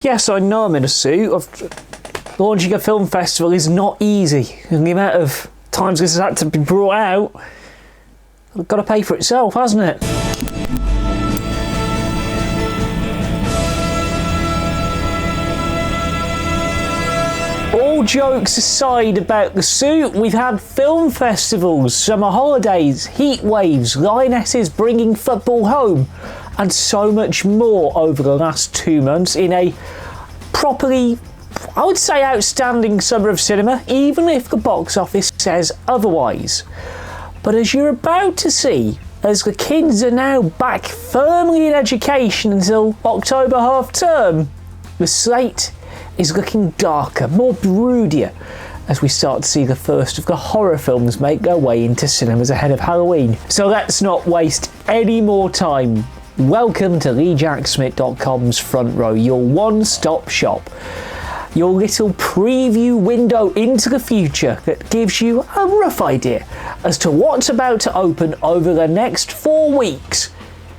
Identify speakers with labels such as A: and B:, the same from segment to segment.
A: Yes, I know I'm in a suit. Launching a film festival is not easy. And the amount of times this has had to be brought out, it's got to pay for itself, hasn't it? All jokes aside about the suit, we've had film festivals, summer holidays, heat waves, lionesses bringing football home, and so much more over the last 2 months in a properly, I would say, outstanding summer of cinema, even if the box office says otherwise. But as you're about to see, as the kids are now back firmly in education until October half term, the slate is looking darker, more broodier, as we start to see the first of the horror films make their way into cinemas ahead of Halloween. So let's not waste any more time. Welcome to TheJackSmit.com's Front Row, your one-stop shop. Your little preview window into the future that gives you a rough idea as to what's about to open over the next 4 weeks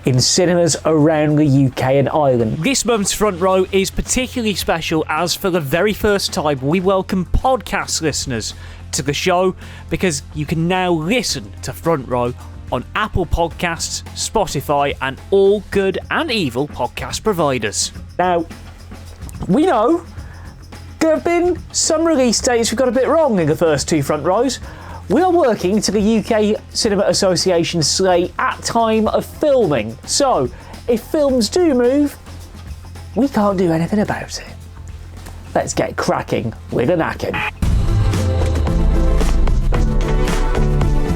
A: in cinemas around the UK and Ireland. This month's Front Row is particularly special as for the very first time we welcome podcast listeners to the show, because you can now listen to Front Row on Apple Podcasts, Spotify and all good and evil podcast providers. Now, we know there have been some release dates we got a bit wrong in the first 2 front rows. We are working to the UK Cinema Association slate at time of filming, so if films do move, we can't do anything about it. Let's get cracking with an knacking.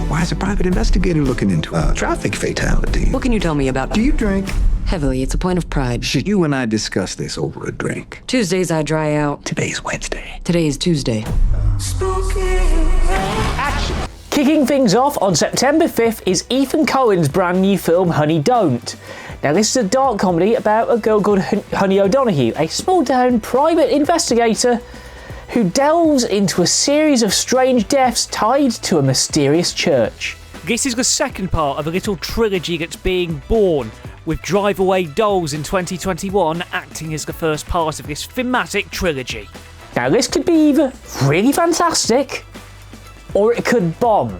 B: Why is a private investigator looking into a traffic fatality?
C: What can you tell me about?
B: Do you drink?
C: Heavily, it's a point of pride.
B: Should you and I discuss this over a drink?
C: Tuesdays I dry out.
B: Today's Wednesday.
C: Today is Tuesday.
B: Action!
A: Kicking things off on September 5th is Ethan Coen's brand new film Honey Don't. Now this is a dark comedy about a girl called Honey O'Donoghue, a small town private investigator who delves into a series of strange deaths tied to a mysterious church. This is the second part of a little trilogy that's being born, with Drive Away Dolls in 2021 acting as the first part of this thematic trilogy. Now this could be either really fantastic, or it could bomb.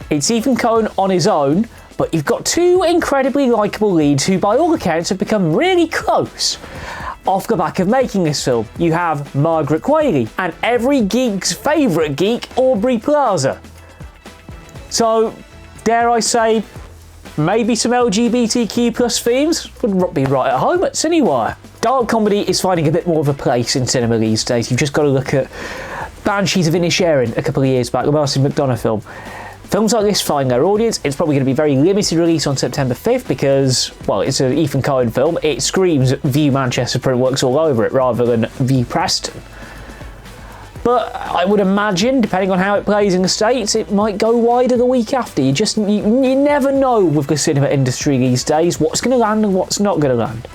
A: It's Ethan Coen on his own, but you've got 2 incredibly likeable leads who by all accounts have become really close off the back of making this film. You have Margaret Qualley and every geek's favourite geek, Aubrey Plaza. So, dare I say, maybe some LGBTQ plus themes would be right at home at Cinewire. Dark comedy is finding a bit more of a place in cinema these days. You've just got to look at Banshees of Inisherin a couple of years back, the Martin McDonagh film. Films like this find their audience. It's probably going to be very limited release on September 5th because, well, it's an Ethan Coen film. It screams View Manchester Printworks all over it rather than View Preston. But I would imagine, depending on how it plays in the States, it might go wider the week after. You never know with the cinema industry these days what's going to land and what's not going to land.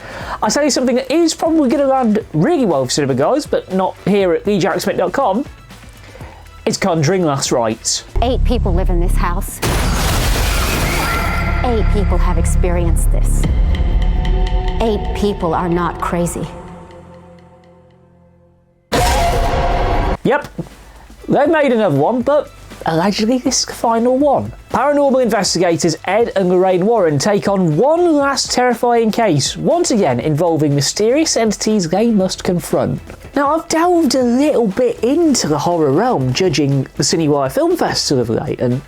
A: I tell you something that is probably going to land really well for cinema guys, but not here at TheJackSmit.com. It's Conjuring Last Rites.
D: 8 people live in this house. 8 people have experienced this. 8 people are not crazy.
A: Yep, they've made another one, but allegedly this is the final one. Paranormal investigators Ed and Lorraine Warren take on one last terrifying case, once again involving mysterious entities they must confront. Now, I've delved a little bit into the horror realm, judging the Cinewire Film Festival of late, and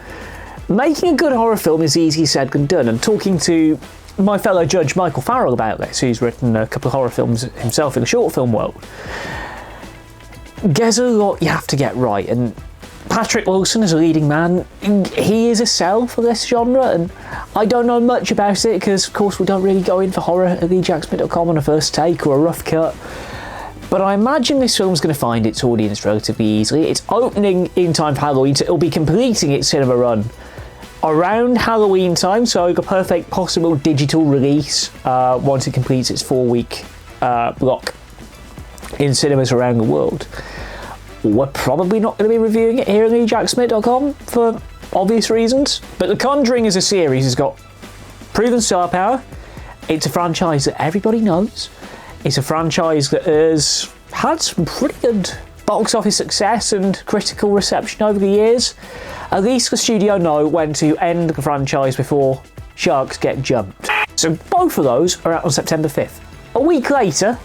A: making a good horror film is easier said than done. And talking to my fellow judge Michael Farrell about this, who's written a couple of horror films himself in the short film world, there's a lot you have to get right, and Patrick Wilson is a leading man. He is a sell for this genre, and I don't know much about it because, of course, we don't really go in for horror at TheJackSmit.com on a first take or a rough cut. But I imagine this film's going to find its audience relatively easily. It's opening in time for Halloween, so it'll be completing its cinema run around Halloween time, so the perfect possible digital release once it completes its 4-week block in cinemas around the world. We're probably not going to be reviewing it here at TheJackSmit.com for obvious reasons, but The Conjuring as a series has got proven star power. It's a franchise that everybody knows. It's a franchise that has had some pretty good box office success and critical reception over the years. At least the studio know when to end the franchise before sharks get jumped. So both of those are out on September 5th. A week later,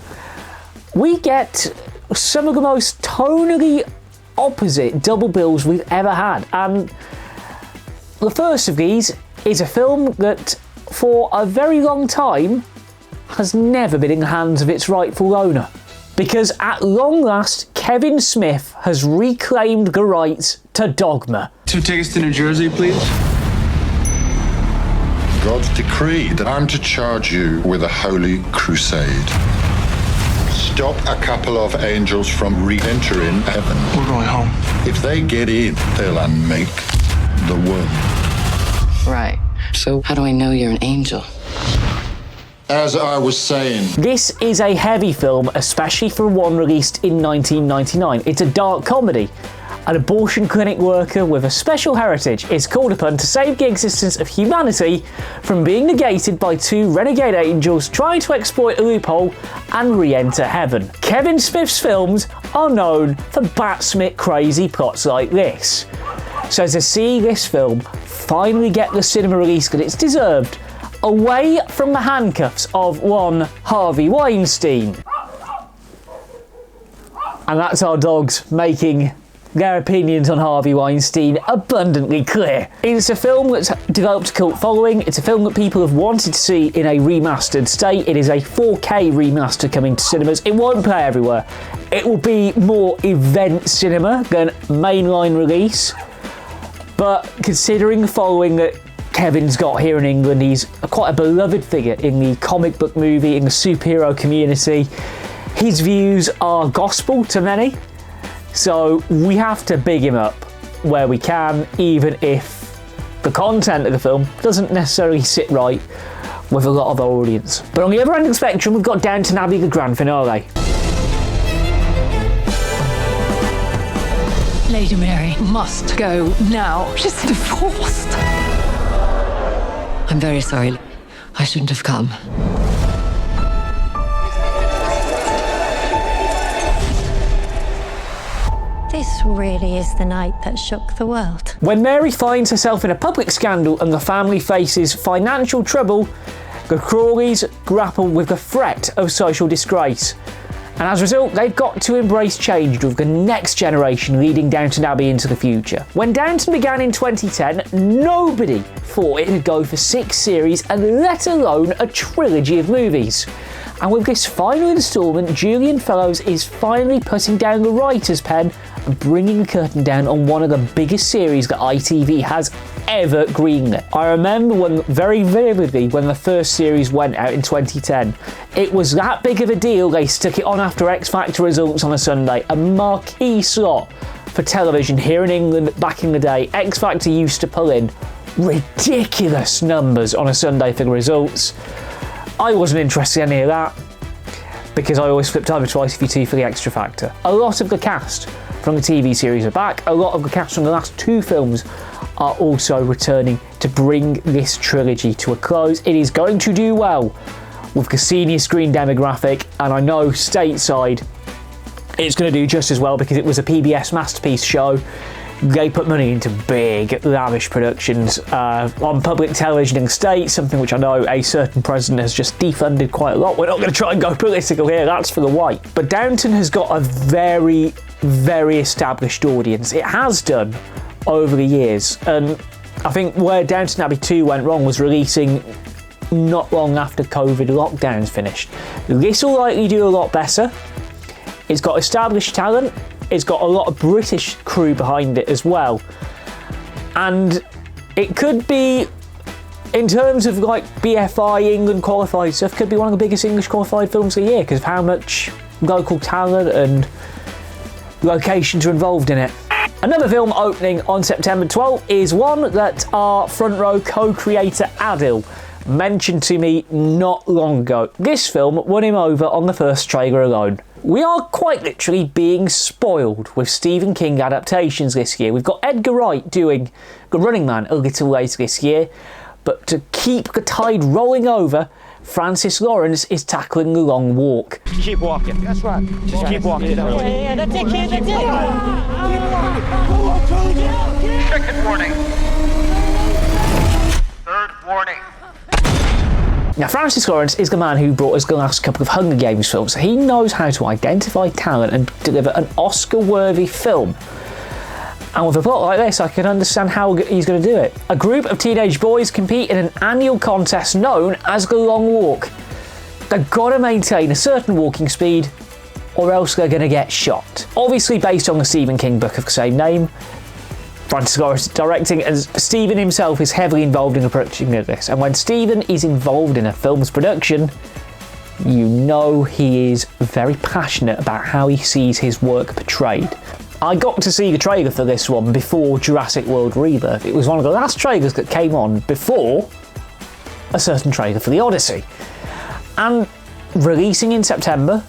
A: we get some of the most tonally opposite double bills we've ever had. And the first of these is a film that, for a very long time, has never been in the hands of its rightful owner. Because at long last, Kevin Smith has reclaimed the rights to Dogma.
E: 2 tickets to New Jersey, please.
F: God's decree that I'm to charge you with a holy crusade. Stop a couple of angels from re-entering heaven.
E: We're going home.
F: If they get in, they'll unmake the world.
C: Right. So how do I know you're an angel?
F: As I was saying,
A: This is a heavy film, especially for one released in 1999. It's a dark comedy. An abortion clinic worker with a special heritage is called upon to save the existence of humanity from being negated by 2 renegade angels trying to exploit a loophole and re-enter heaven. Kevin Smith's films are known for TheJackSmit crazy plots like this. So to see this film finally get the cinema release that it's deserved, away from the handcuffs of one Harvey Weinstein. And that's our dogs making their opinions on Harvey Weinstein abundantly clear. It's a film that's developed a cult following. It's a film that people have wanted to see in a remastered state. It is a 4K remaster coming to cinemas. It won't play everywhere. It will be more event cinema than mainline release. But considering the following that Kevin's got here in England, he's quite a beloved figure in the comic book movie, in the superhero community. His views are gospel to many. So we have to big him up where we can, even if the content of the film doesn't necessarily sit right with a lot of our audience. But on the other end of the spectrum, we've got Downton Abbey, the grand finale.
G: Lady Mary must go now. She's divorced.
C: I'm very sorry. I shouldn't have come.
D: This really is the night that shook the world.
A: When Mary finds herself in a public scandal and the family faces financial trouble, the Crawleys grapple with the threat of social disgrace. And as a result, they've got to embrace change with the next generation leading Downton Abbey into the future. When Downton began in 2010, nobody thought it would go for 6 series and let alone a trilogy of movies. And with this final instalment, Julian Fellows is finally putting down the writer's pen and bringing the curtain down on one of the biggest series that ITV has ever greenlit. I remember very vividly when the first series went out in 2010. It was that big of a deal they stuck it on after X Factor results on a Sunday, a marquee slot for television here in England back in the day. X Factor used to pull in ridiculous numbers on a Sunday for the results. I wasn't interested in any of that because I always flipped over twice if you two for the extra factor. A lot of the cast from the TV series are back. A lot of the cast from the last 2 films are also returning to bring this trilogy to a close. It is going to do well with the senior screen demographic, and I know stateside it's going to do just as well because it was a PBS masterpiece show. They put money into big, lavish productions on public television in the States, something which I know a certain president has just defunded quite a lot. We're not going to try and go political here, that's for the white. But Downton has got a very, very established audience. It has done over the years. And I think where Downton Abbey 2 went wrong was releasing not long after COVID lockdowns finished. This will likely do a lot better. It's got established talent. It's got a lot of British crew behind it as well. And it could be, in terms of like BFI, England qualified stuff, could be one of the biggest English qualified films of the year because of how much local talent and locations are involved in it. Another film opening on September 12th is one that our front row co-creator Adil mentioned to me not long ago. This film won him over on the first trailer alone. We are quite literally being spoiled with Stephen King adaptations this year. We've got Edgar Wright doing The Running Man a little later this year, but to keep the tide rolling over, Francis Lawrence is tackling the long walk.
H: Keep walking. That's right. Just keep walking.
I: That's it, kid. That's it.
J: Second warning. Third warning.
A: Now, Francis Lawrence is the man who brought us the last couple of Hunger Games films. He knows how to identify talent and deliver an Oscar-worthy film. And with a plot like this, I can understand how he's going to do it. A group of teenage boys compete in an annual contest known as the Long Walk. They've got to maintain a certain walking speed, or else they're going to get shot. Obviously based on the Stephen King book of the same name, Francis Lawrence is directing, as Stephen himself is heavily involved in the production of this. And when Stephen is involved in a film's production, you know he is very passionate about how he sees his work portrayed. I got to see the trailer for this one before Jurassic World Rebirth. It was one of the last trailers that came on before a certain trailer for The Odyssey. And releasing in September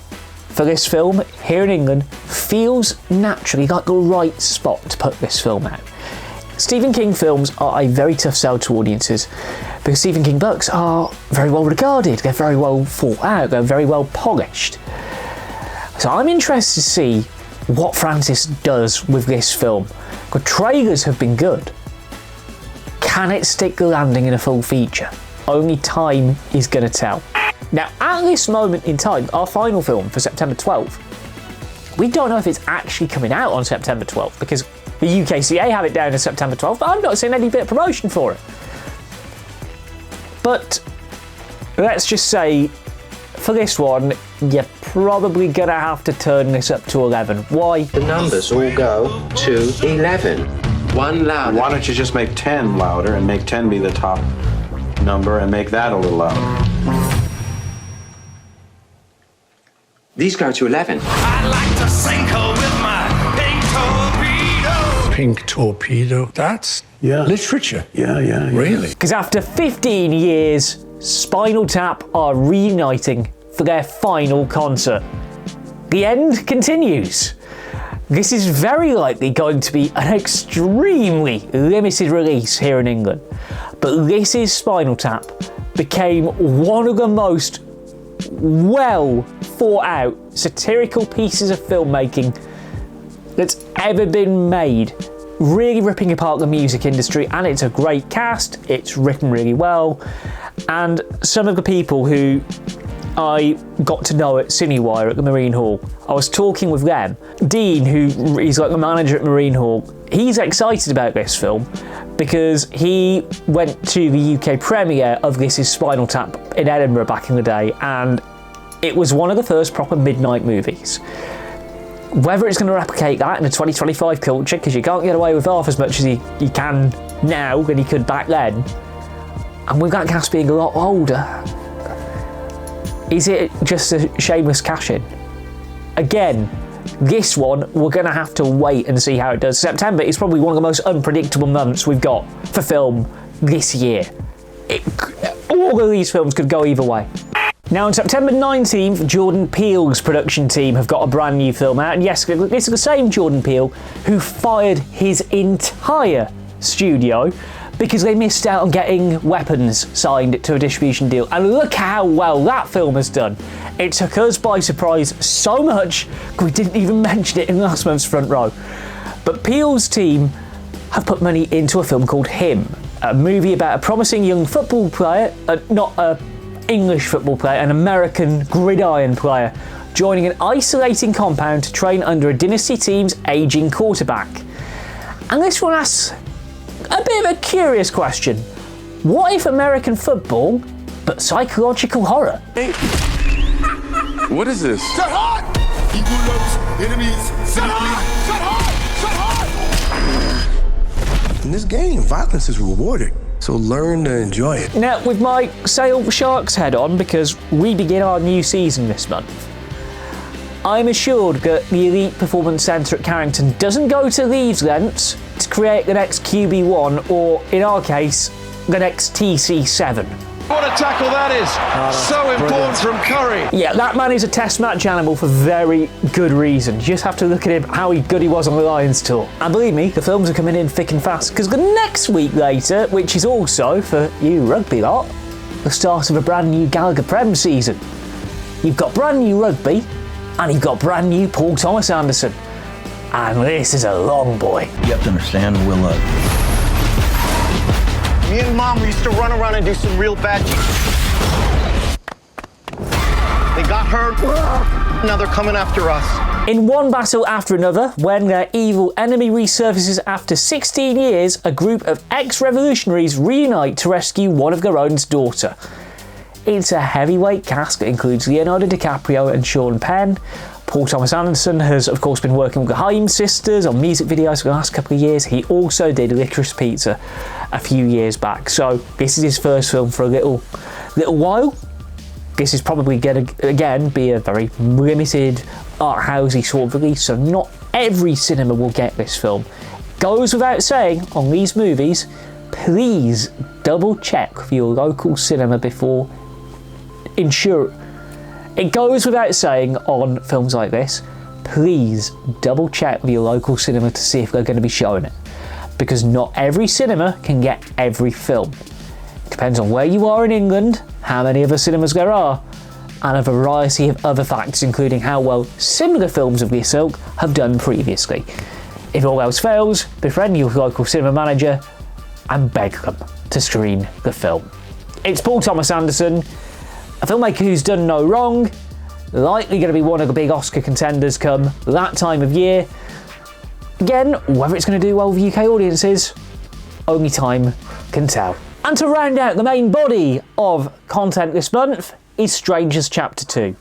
A: for this film here in England feels naturally like the right spot to put this film out. Stephen King films are a very tough sell to audiences because Stephen King books are very well regarded, they're very well thought out, they're very well polished. So I'm interested to see what Francis does with this film. The trailers have been good. Can it stick the landing in a full feature? Only time is going to tell. Now, at this moment in time, our final film for September 12th, we don't know if it's actually coming out on September 12th because the UKCA have it down as September 12th, but I've not seen any bit of promotion for it. But let's just say, for this one, you're probably going to have to turn this up to 11. Why?
K: The numbers all go to 11. One louder.
L: Why don't you just make 10 louder and make 10 be the top number and make that a little louder?
K: These go to 11.
J: I'd like to sink her with my pink torpedo.
B: Pink torpedo. That's literature. Yeah. Really?
A: Because after 15 years, Spinal Tap are reuniting for their final concert. The end continues. This is very likely going to be an extremely limited release here in England, but This Is Spinal Tap became one of the most well thought out satirical pieces of filmmaking that's ever been made, really ripping apart the music industry. And it's a great cast, it's written really well, and some of the people who I got to know at Cinewire at the Marine Hall, I was talking with them. Dean, who is like the manager at Marine Hall, he's excited about this film because he went to the UK premiere of This Is Spinal Tap in Edinburgh back in the day, and it was one of the first proper midnight movies. Whether it's going to replicate that in the 2025 culture, because you can't get away with half as much as you can now than you could back then, and with that cast being a lot older, is it just a shameless cash-in? Again, this one, we're going to have to wait and see how it does. September is probably one of the most unpredictable months we've got for film this year. All of these films could go either way. Now, on September 19th, Jordan Peele's production team have got a brand new film out. And yes, this is the same Jordan Peele who fired his entire studio because they missed out on getting Weapons signed to a distribution deal. And look how well that film has done. It took us by surprise so much, we didn't even mention it in last month's Front Row. But Peele's team have put money into a film called Him, a movie about a promising young football player, not an English football player, an American gridiron player, joining an isolating compound to train under a dynasty team's ageing quarterback. And this one asks a bit of a curious question. What if American football, but psychological horror?
M: What is this?
J: Set hard! Equal loves, enemies, set hard! Set hard!
B: In this game, violence is rewarded, so learn to enjoy it.
A: Now, with my Sail Sharks head on, because we begin our new season this month, I'm assured that the Elite Performance Centre at Carrington doesn't go to these lengths to create the next QB1, or in our case, the next TC7.
H: What a tackle that is! So important from Curry.
A: Yeah, that man is a test match animal for very good reason. You just have to look at him, how good he was on the Lions tour. And believe me, the films are coming in thick and fast, because the next week later, which is also, for you rugby lot, the start of a brand new Gallagher Prem season. You've got brand new rugby, and you've got brand new Paul Thomas Anderson. And this is a long boy.
M: You have to understand, Will.
N: Me and Mom used to run around and do some real bad. They got hurt. Now they're coming after us.
A: In one battle after another, when their evil enemy resurfaces after 16 years, a group of ex-revolutionaries reunite to rescue one of their own's daughter. It's a heavyweight cast that includes Leonardo DiCaprio and Sean Penn. Paul Thomas Anderson has, of course, been working with the Haim sisters on music videos for the last couple of years. He also did Licorice Pizza a few years back. So this is his first film for a little while. This is probably going to, again, be a very limited art housey sort of release, so not every cinema will get this film. Goes without saying, on these movies, please double check for your local cinema before It goes without saying on films like this, please double check with your local cinema to see if they're going to be showing it. Because not every cinema can get every film. It depends on where you are in England, how many other cinemas there are, and a variety of other factors, including how well similar films of this ilk have done previously. If all else fails, befriend your local cinema manager and beg them to screen the film. It's Paul Thomas Anderson, a filmmaker who's done no wrong, likely going to be one of the big Oscar contenders come that time of year. Again, whether it's going to do well with UK audiences, only time can tell. And to round out the main body of content this month is Strangers Chapter 2.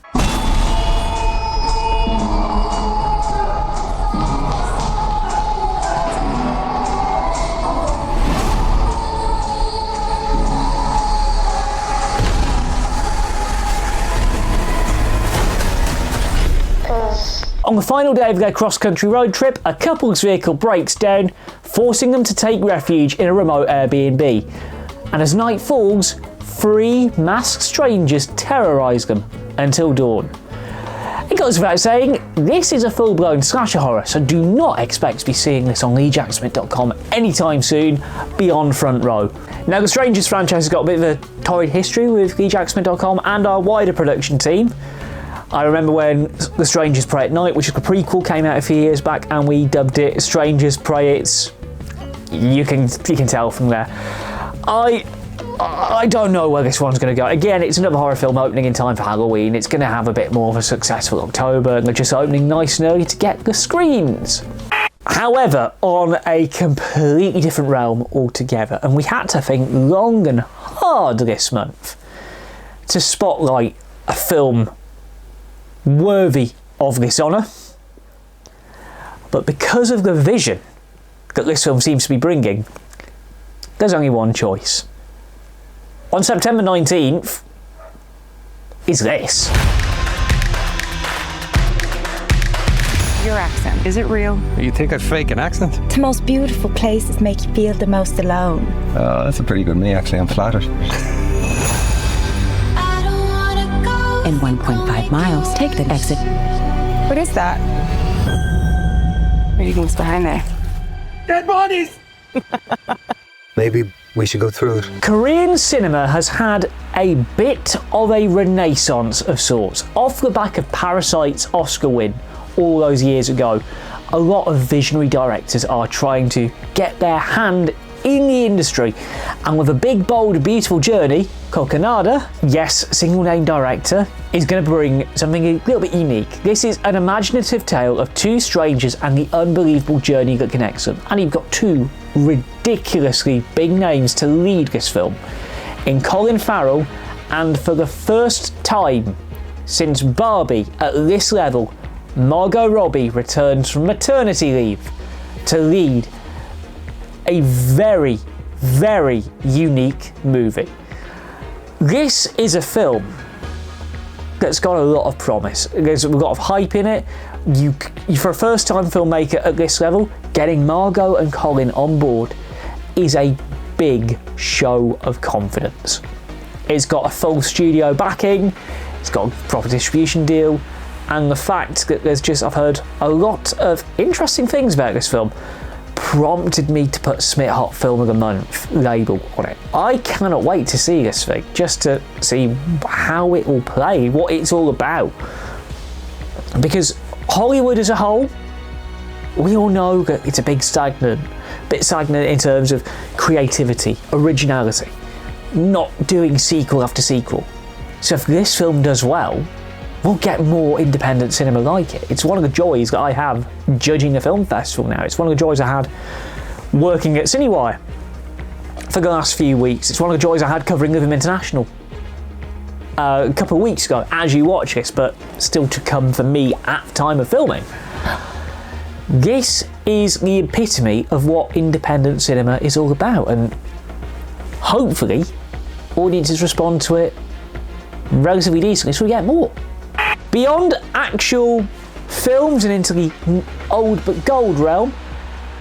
A: On the final day of their cross-country road trip, a couple's vehicle breaks down, forcing them to take refuge in a remote Airbnb. And as night falls, 3 masked strangers terrorise them until dawn. It goes without saying, this is a full-blown slasher horror, so do not expect to be seeing this on TheJackSmit.com anytime soon beyond Front Row. Now, the Strangers franchise has got a bit of a torrid history with TheJackSmit.com and our wider production team. I remember when The Strangers Prey at Night, which is the prequel, came out a few years back, and we dubbed it Strangers Prey. You can tell from there. I don't know where this one's going to go. Again, it's another horror film opening in time for Halloween. It's going to have a bit more of a successful October, and they're just opening nice and early to get the screens. However, on a completely different realm altogether, and we had to think long and hard this month to spotlight a film worthy of this honour, but because of the vision that this film seems to be bringing, there's only one choice. On September 19th is this.
O: Your accent, is it real?
E: You think I'd fake an accent?
O: The most beautiful places make you feel the most alone.
E: Oh, that's a pretty good me, actually. I'm flattered.
C: In 1.5 miles, take the exit.
O: What is that? What do you think's behind there?
J: Dead bodies!
B: Maybe we should go through it.
A: Korean cinema has had a bit of a renaissance of sorts. Off the back of Parasite's Oscar win all those years ago, a lot of visionary directors are trying to get their hand in the industry, and with a big, bold, beautiful journey called Canada, yes, single name director, is going to bring something a little bit unique. This is an imaginative tale of 2 strangers and the unbelievable journey that connects them, and you've got 2 ridiculously big names to lead this film in Colin Farrell, and for the first time since Barbie at this level, Margot Robbie returns from maternity leave to lead a very, very unique movie. This is a film that's got a lot of promise. There's a lot of hype in it. You, for a first-time filmmaker at this level, getting Margot and Colin on board is a big show of confidence. It's got a full studio backing, it's got a proper distribution deal, and the fact that there's just, I've heard a lot of interesting things about this film. prompted me to put Smit Hot Film of the Month label on it. I cannot wait to see this thing, just to see how it will play, what it's all about. Because Hollywood as a whole, we all know that it's a bit stagnant in terms of creativity, originality, not doing sequel after sequel. So if this film does well, we'll get more independent cinema like it. It's one of the joys that I have judging a film festival now. It's one of the joys I had working at Cinewire for the last few weeks. It's one of the joys I had covering Living International a couple of weeks ago, as you watch this, but still to come for me at the time of filming. This is the epitome of what independent cinema is all about, and hopefully audiences respond to it relatively decently so we get more. Beyond actual films and into the old but gold realm,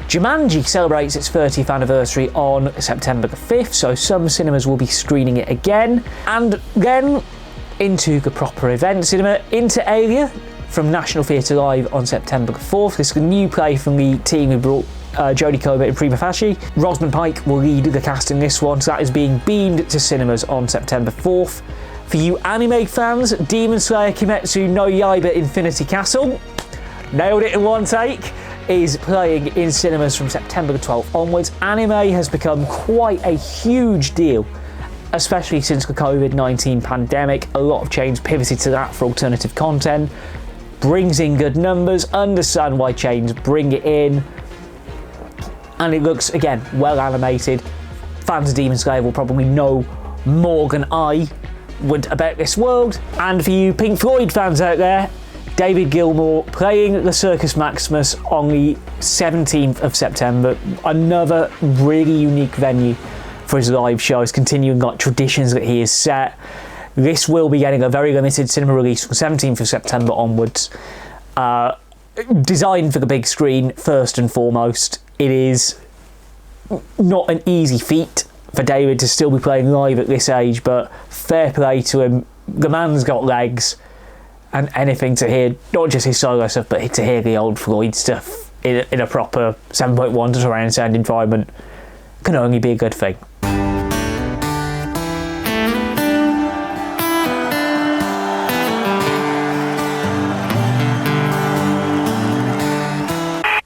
A: Jumanji celebrates its 30th anniversary on September the 5th, so some cinemas will be screening it again. And then into the proper event cinema, Inter Alia from National Theatre Live on September the 4th. This is a new play from the team who brought Jodie Comer and Prima Facie. Rosamund Pike will lead the cast in this one, so that is being beamed to cinemas on September 4th. For you anime fans, Demon Slayer Kimetsu no Yaiba Infinity Castle, nailed it in one take, is playing in cinemas from September the 12th onwards. Anime has become quite a huge deal, especially since the COVID-19 pandemic. A lot of chains pivoted to that for alternative content. Brings in good numbers, understand why chains bring it in. And it looks, again, well animated. Fans of Demon Slayer will probably know more than I would about this world. And for you Pink Floyd fans out there, David Gilmour playing the Circus Maximus on the 17th of September. Another really unique venue for his live shows, continuing like traditions that he has set. This will be getting a very limited cinema release from 17th of September onwards. Designed for the big screen first and foremost. It is not an easy feat for David to still be playing live at this age, but fair play to him. The man's got legs. And anything to hear, not just his solo stuff, but to hear the old Floyd stuff in a proper 7.1 surround sound environment can only be a good thing.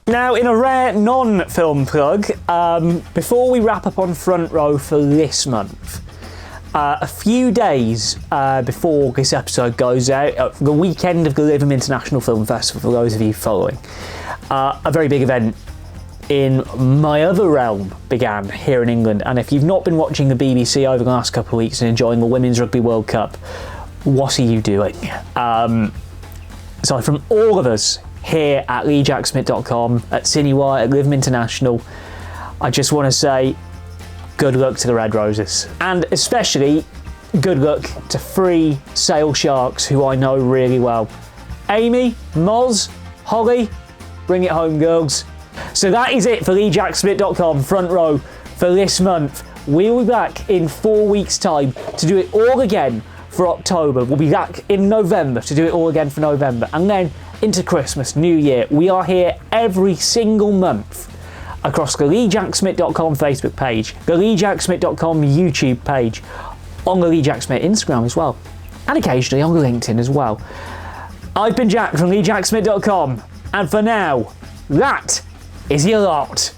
A: Now, in a rare non-film plug, before we wrap up on Front Row for this month, a few days before this episode goes out, the weekend of the Living International Film Festival, for those of you following, a very big event in my other realm began here in England. And if you've not been watching the BBC over the last couple of weeks and enjoying the Women's Rugby World Cup, what are you doing? So from all of us here at TheJackSmit.com, at Cinewire, at Living International, I just want to say good luck to the Red Roses, and especially good luck to 3 Sale Sharks who I know really well. Amy, Moz, Holly, bring it home, girls. So that is it for TheJackSmit.com Front Row for this month. We'll be back in 4 weeks' time to do it all again for October. We'll be back in November to do it all again for November, and then into Christmas, New Year. We are here every single month across the TheJackSmit.com Facebook page, the TheJackSmit.com YouTube page, on the TheJackSmit Instagram as well, and occasionally on the LinkedIn as well. I've been Jack from TheJackSmit.com, and for now, that is your lot.